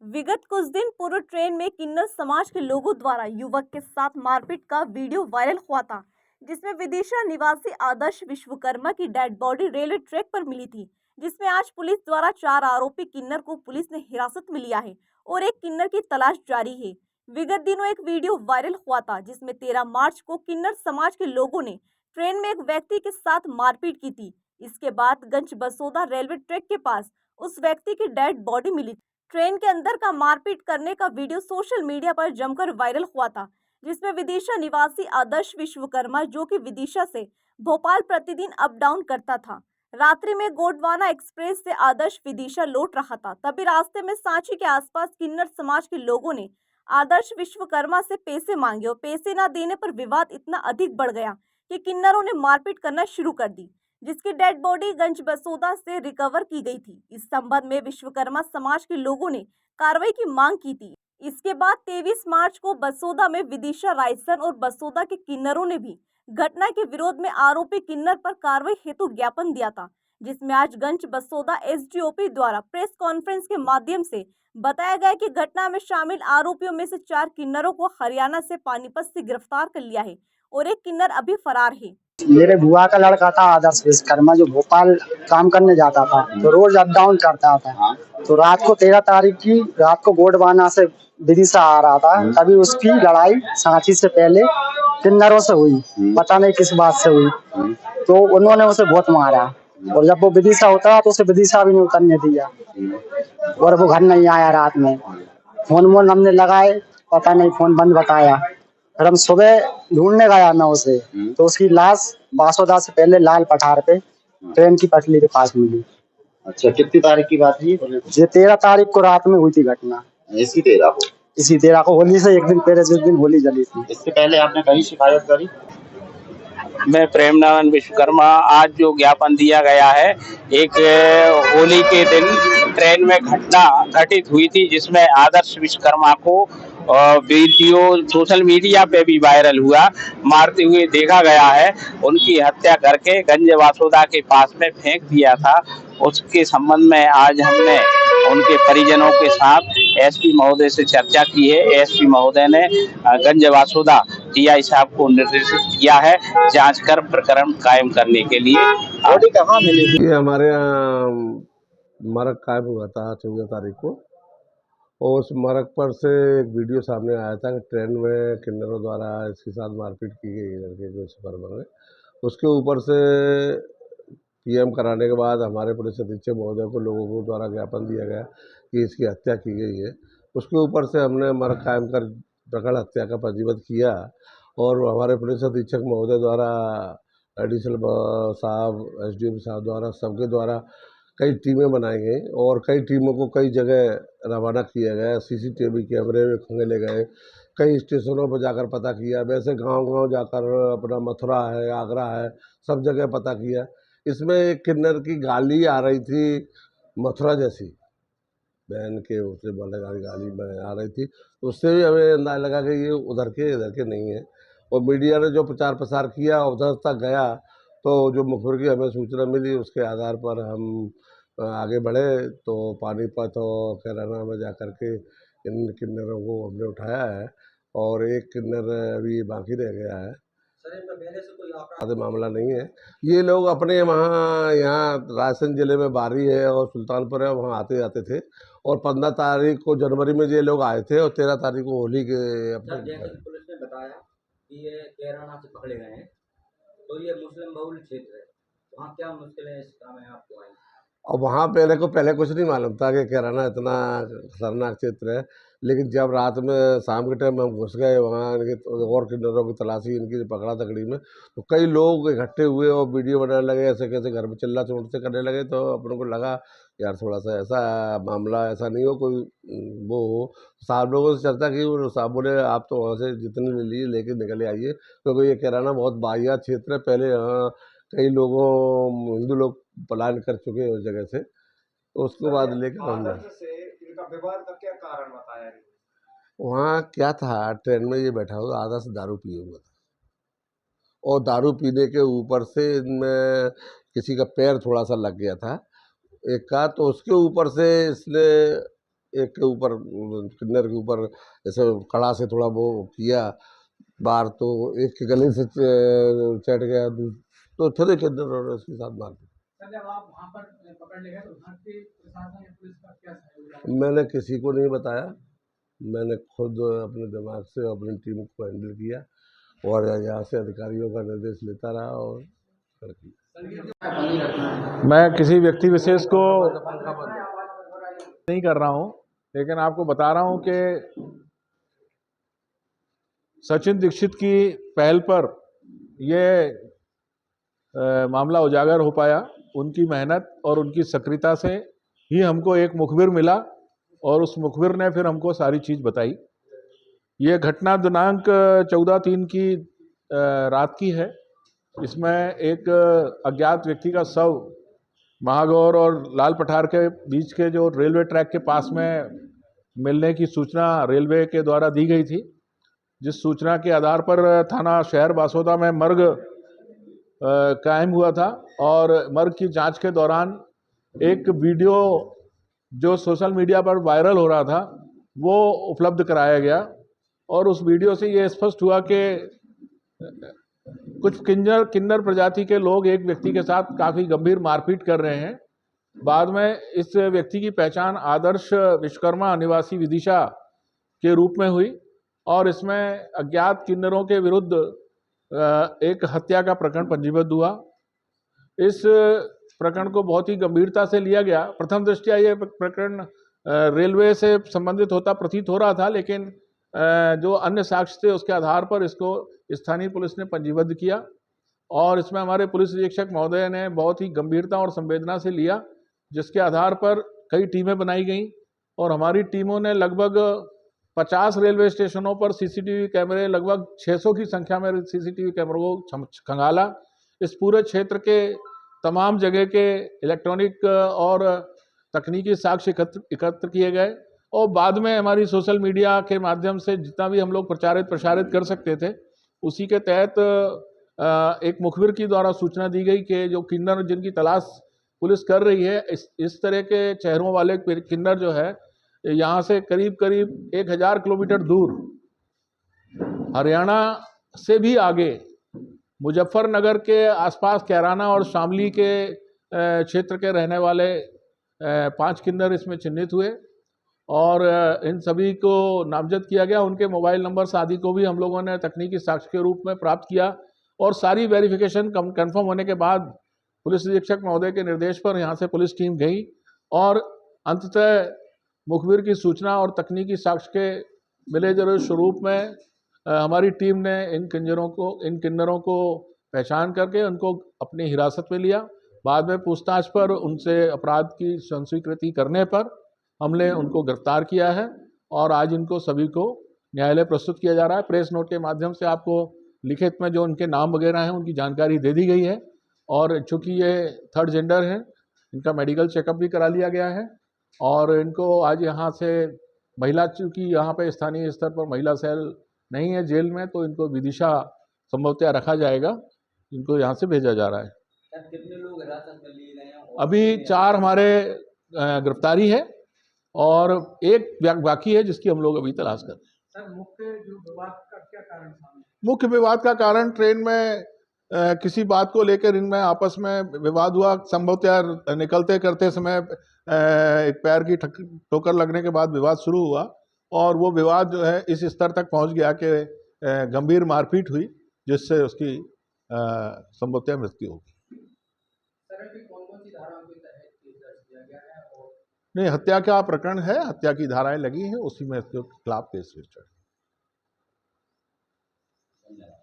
विगत कुछ दिन पूर्व ट्रेन में किन्नर समाज के लोगों द्वारा युवक के साथ मारपीट का वीडियो वायरल हुआ था, जिसमें विदिशा निवासी आदर्श विश्वकर्मा की डेड बॉडी रेलवे ट्रैक पर मिली थी। जिसमें आज पुलिस द्वारा 4 आरोपी किन्नर को पुलिस ने हिरासत में लिया है और एक किन्नर की तलाश जारी है। विगत दिनों एक वीडियो वायरल हुआ था जिसमें 13 मार्च को किन्नर समाज के लोगों ने ट्रेन में एक व्यक्ति के साथ मारपीट की थी। इसके बाद गंज बसोदा रेलवे ट्रैक के पास उस व्यक्ति की डेड बॉडी मिली। ट्रेन के अंदर का मारपीट करने का वीडियो सोशल मीडिया पर जमकर वायरल हुआ था, जिसमें विदिशा निवासी आदर्श विश्वकर्मा, जो कि विदिशा से भोपाल प्रतिदिन अप डाउन करता था, रात्रि में गोंडवाना एक्सप्रेस से आदर्श विदिशा लौट रहा था। तभी रास्ते में सांची के आसपास किन्नर समाज के लोगों ने आदर्श विश्वकर्मा से पैसे मांगे और पैसे न देने पर विवाद इतना अधिक बढ़ गया कि किन्नरों ने मारपीट करना शुरू कर दी, जिसकी डेड बॉडी गंज बसोदा से रिकवर की गई थी। इस संबंध में विश्वकर्मा समाज के लोगों ने कार्रवाई की मांग की थी। इसके बाद 23 मार्च को बसोदा में विदिशा रायसन और बसोदा के किन्नरों ने भी घटना के विरोध में आरोपी किन्नर पर कार्रवाई हेतु ज्ञापन दिया था, जिसमें आज गंज बसोदा एसडीओपी द्वारा प्रेस कॉन्फ्रेंस के माध्यम से बताया गया कि घटना में शामिल आरोपियों में से 4 किन्नरों को हरियाणा से पानीपत से गिरफ्तार कर लिया है और एक किन्नर अभी फरार है। मेरे बुआ का लड़का था आदर्श विश्वकर्मा, जो भोपाल काम करने जाता था, तो रोज अप डाउन करता था। तो रात को 13 तारीख की रात को गोंडवाना से विदिशा आ रहा था, तभी उसकी लड़ाई सांची से पहले किन्नरों से हुई। पता नहीं किस बात से हुई, तो उन्होंने उसे बहुत मारा और जब वो विदिशा उतरा तो उसे विदिशा भी नहीं उतरने दिया और वो घर नहीं आया। रात में फोन हमने लगाए, पता नहीं, फोन बंद बताया। फिर हम सुबह ढूंढने गया मैं उसे, तो उसकी लाश बासोदा से पहले लाल पठार पे ट्रेन की पटरी के पास मिली। अच्छा, कितनी तारीख की बात है ये 13 तारीख को रात में हुई थी घटना। इसी 13 को? इसी 13 को, होली से एक दिन पहले, जिस दिन होली जली थी। इससे पहले आपने कहीं शिकायत करी? मैं प्रेम नारायण विश्वकर्मा, आज जो ज्ञापन दिया गया है, एक होली के दिन ट्रेन में घटना घटित हुई थी जिसमें आदर्श विश्वकर्मा को वीडियो सोशल मीडिया पे भी वायरल हुआ, मारते हुए देखा गया है। उनकी हत्या करके गंज वासोदा के पास में फेंक दिया था। उसके संबंध में आज हमने उनके परिजनों के साथ एसपी महोदय से चर्चा की है। एसपी महोदय ने गंज वासोदा टीआई साहब को निर्देशित किया है जांच कर प्रकरण कायम करने के लिए। बॉडी कहाँ मिली थी? ये हमारे यहाँ मरक कायम हुआ था 14 तारीख को, और उस मरक पर से एक वीडियो सामने आया था कि ट्रेन में किन्नरों द्वारा इसके साथ मारपीट की गई लड़के के विश्वकर्मा में। उसके ऊपर से पीएम कराने के बाद हमारे पुलिस अधीक्षक महोदय को लोगों को द्वारा ज्ञापन दिया गया कि इसकी हत्या की गई है। उसके ऊपर से हमने मरक कायम कर प्रकरण हत्या का पंजीबद्ध किया और हमारे पुलिस अधीक्षक महोदय द्वारा एडिशनल साहब, एसडीओ साहब द्वारा, सबके द्वारा कई टीमें बनाई गई और कई टीमों को कई जगह रवाना किया गया। सीसीटीवी कैमरे में खंगेले गए, कई स्टेशनों पर जाकर पता किया, वैसे गांव-गांव जाकर अपना मथुरा है, आगरा है, सब जगह पता किया। इसमें एक किन्नर की गाली आ रही थी मथुरा जैसी, बहन के उसे बोले गाली में आ रही थी, उससे भी हमें अंदाजा लगा कि ये उधर के नहीं है। और मीडिया ने जो प्रचार प्रसार किया, उधर तक गया, तो जो मुखबिर की हमें सूचना मिली उसके आधार पर हम आगे बढ़े, तो पानीपत और कैराना में जाकर के इन किन्नरों को हमने उठाया है और एक किन्नर अभी बाकी रह गया है। आदि मामला नहीं है। ये लोग अपने वहाँ, यहाँ रायसेन जिले में बारी है और सुल्तानपुर है, वहाँ आते जाते थे और 15 तारीख को जनवरी में ये लोग आए थे और 13 तारीख को होली के अपने पुलिस ने बताया कि ये कैराना से पकड़े गए हैं, तो ये मुस्लिम बहुल क्षेत्र है, वहाँ क्या मुश्किलें इस काम में आपको आई? और वहाँ पहले कुछ नहीं मालूम था कि कैराना इतना खतरनाक क्षेत्र है, लेकिन जब रात में शाम के टाइम हम घुस गए वहाँ, इनके और किन्नरों की तलाशी, इनकी पकड़ा तकड़ी में, तो कई लोग इकट्ठे हुए और वीडियो बनाने लगे, ऐसे कैसे घर में चिल्ला चोट से करने लगे। तो अपने को लगा यार थोड़ा सा ऐसा मामला, ऐसा नहीं हो कोई वो हो। साहब लोगों से चर्चा की, और साहब बोले आप तो वहाँ से जितने ले लिए लेके निकले आइए, क्योंकि ये कैराना बहुत बाहियात क्षेत्र है। पहले यहाँ कई लोगों, हिंदू लोग पलायन कर चुके हैं उस जगह से, तो उसके बाद लेकर हम इनका विवाद का क्या कारण बताया? वहाँ क्या था, ट्रेन में ये बैठा हुआ आधा से दारू पिए हुआ था और दारू पीने के ऊपर से इनमें किसी का पैर थोड़ा सा लग गया था एक का, तो उसके ऊपर से इसने एक के ऊपर किन्नर के ऊपर ऐसे कड़ा से थोड़ा वो किया बार, तो एक के गले से चढ़ गया, तो फिर एक किन्नर और उसके साथ मार दी। जब आप वहाँ पर पकड़ ले गए तो वहाँ के प्रशासन या पुलिस का क्या सहयोग रहा? मैंने किसी को नहीं बताया, मैंने खुद अपने दिमाग से अपनी टीम को हैंडल किया और यहाँ से अधिकारियों का निर्देश लेता रहा और मैं किसी व्यक्ति विशेष को नहीं कर रहा हूं, लेकिन आपको बता रहा हूं कि सचिन दीक्षित की पहल पर यह मामला उजागर हो पाया। उनकी मेहनत और उनकी सक्रियता से ही हमको एक मुखबिर मिला और उस मुखबिर ने फिर हमको सारी चीज़ बताई। ये घटना दिनांक 14/3 की रात की है। इसमें एक अज्ञात व्यक्ति का शव महागौर और लाल पठार के बीच के जो रेलवे ट्रैक के पास में मिलने की सूचना रेलवे के द्वारा दी गई थी, जिस सूचना के आधार पर थाना शहर बासोदा में मर्ग कायम हुआ था और मर्ग की जांच के दौरान एक वीडियो जो सोशल मीडिया पर वायरल हो रहा था वो उपलब्ध कराया गया और उस वीडियो से ये स्पष्ट हुआ कि कुछ किन्नर प्रजाति के लोग एक व्यक्ति के साथ काफ़ी गंभीर मारपीट कर रहे हैं। बाद में इस व्यक्ति की पहचान आदर्श विश्वकर्मा निवासी विदिशा के रूप में हुई और इसमें अज्ञात किन्नरों के विरुद्ध एक हत्या का प्रकरण पंजीबद्ध हुआ। इस प्रकरण को बहुत ही गंभीरता से लिया गया। प्रथम दृष्टया ये प्रकरण रेलवे से संबंधित होता प्रतीत हो रहा था, लेकिन जो अन्य साक्ष्य थे उसके आधार पर इसको स्थानीय पुलिस ने पंजीबद्ध किया और इसमें हमारे पुलिस अधीक्षक महोदय ने बहुत ही गंभीरता और संवेदना से लिया, जिसके आधार पर कई टीमें बनाई गईं और हमारी टीमों ने लगभग 50 रेलवे स्टेशनों पर सीसीटीवी कैमरे, लगभग 600 की संख्या में सीसीटीवी कैमरों को खंगाला। इस पूरे क्षेत्र के तमाम जगह के इलेक्ट्रॉनिक और तकनीकी साक्ष्य एकत्र किए गए और बाद में हमारी सोशल मीडिया के माध्यम से जितना भी हम लोग प्रसारित कर सकते थे, उसी के तहत एक मुखबिर की द्वारा सूचना दी गई कि जो किन्नर जिनकी तलाश पुलिस कर रही है, इस तरह के चेहरों वाले किन्नर जो है यहाँ से करीब 1000 किलोमीटर दूर हरियाणा से भी आगे मुजफ्फरनगर के आसपास कैराना और शामली के क्षेत्र के रहने वाले 5 किन्नर इसमें चिन्हित हुए और इन सभी को नामजद किया गया। उनके मोबाइल नंबर आदि को भी हम लोगों ने तकनीकी साक्ष्य के रूप में प्राप्त किया और सारी वेरिफिकेशन कंफर्म होने के बाद पुलिस अधीक्षक महोदय के निर्देश पर यहाँ से पुलिस टीम गई और अंततः मुखबिर की सूचना और तकनीकी साक्ष्य के मिले जुले स्वरूप में हमारी टीम ने इन किन्नरों को पहचान करके उनको अपनी हिरासत में लिया। बाद में पूछताछ पर उनसे अपराध की स्वीकृति करने पर हमने उनको गिरफ्तार किया है और आज इनको सभी को न्यायालय प्रस्तुत किया जा रहा है। प्रेस नोट के माध्यम से आपको लिखित में जो उनके नाम वगैरह हैं उनकी जानकारी दे दी गई है और चूँकि ये थर्ड जेंडर हैं, इनका मेडिकल चेकअप भी करा लिया गया है और इनको आज यहाँ से महिला, चूँकि यहाँ पे स्थानीय स्तर पर महिला सेल नहीं है जेल में, तो इनको विदिशा संभवतः रखा जाएगा। इनको यहाँ से भेजा जा रहा है। कितने लोग हिरासत में लिए गए हैं? अभी 4 हमारे गिरफ्तारी है और एक बाकी है जिसकी हम लोग अभी तलाश कर रहे हैं। सर, मुख्य जो विवाद का क्या कारण सामने? मुख्य विवाद का कारण ट्रेन में किसी बात को लेकर इनमें आपस में विवाद हुआ। संभवतः निकलते करते समय एक पैर की ठोकर लगने के बाद विवाद शुरू हुआ और वो विवाद जो है इस स्तर तक पहुंच गया कि गंभीर मारपीट हुई, जिससे उसकी संभवतः मृत्यु होगी। नहीं, हत्या का प्रकरण है, हत्या की धाराएं लगी हैं, उसी में इसके खिलाफ केस रजिस्टर्ड है।